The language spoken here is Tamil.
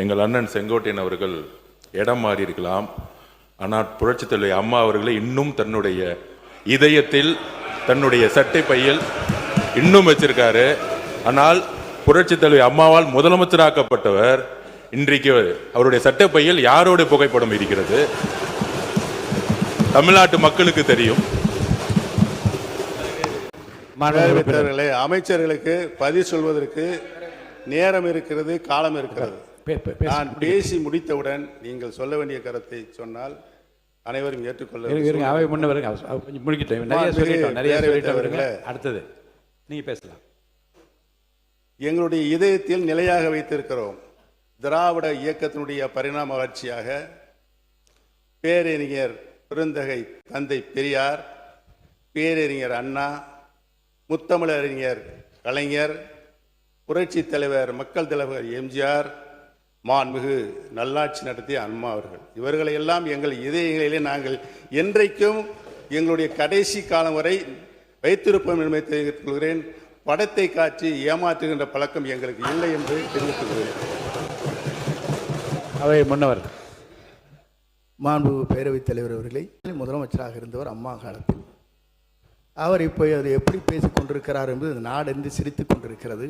எங்கள் அண்ணன் செங்கோட்டையன் அவர்கள் இடம் மாறி இருக்கலாம், ஆனால் புரட்சித் தலைவி அம்மா அவர்களை இன்னும் தன்னுடைய இதயத்தில், தன்னுடைய சட்டை பையில் இன்னும் வச்சிருக்காரு. ஆனால் புரட்சித் தலைவி அம்மாவால் முதலமைச்சராக்கப்பட்டவர் இன்றைக்கு அவருடைய சட்டை பையில் யாரோட புகைப்படம் இருக்கிறது? தமிழ்நாட்டு மக்களுக்கு தெரியும். அமைச்சர்களுக்கு பதில் சொல்வதற்கு நேரம் இருக்கிறது, காலம் இருக்கிறது. நான் பேசி முடித்தவுடன் நீங்கள் சொல்ல வேண்டிய கருத்தை சொன்னால் அனைவரும் ஏற்றுக்கொள்ள. அடுத்தது நீங்க பேசலாம். எங்களுடைய இதயத்தில் நிலையாக வைத்திருக்கிறோம். திராவிட இயக்கத்தினுடைய பரிணாம வளர்ச்சியாக பேரறிஞர் பெருந்தகை தந்தை பெரியார், பேரறிஞர் அண்ணா, முத்தமிழறிஞர் கலைஞர், புரட்சி தலைவர் மக்கள் தலைவர் எம்ஜிஆர், மாண்புமிகு நல்லாட்சி நடத்திய அம்மா அவர்கள், இவர்களை எல்லாம் எங்கள் இதயங்களிலே நாங்கள் என்றைக்கும் எங்களுடைய கடைசி காலம் வரை வைத்திருப்போம் என்பதை தெரிவித்துக் கொள்கிறேன். படத்தை காட்சி ஏமாற்றுகின்ற பழக்கம் எங்களுக்கு இல்லை என்று தெரிவித்துக் கொள்கிறேன். அவை முன்னவர் மாண்பு பேரவைத் தலைவர் அவர்களை முதலமைச்சராக இருந்தவர் அம்மா காலத்தில். அவர் இப்போ அதை எப்படி பேசிக் கொண்டிருக்கிறார் என்பது நாடென்று சிரித்துக் கொண்டிருக்கிறது.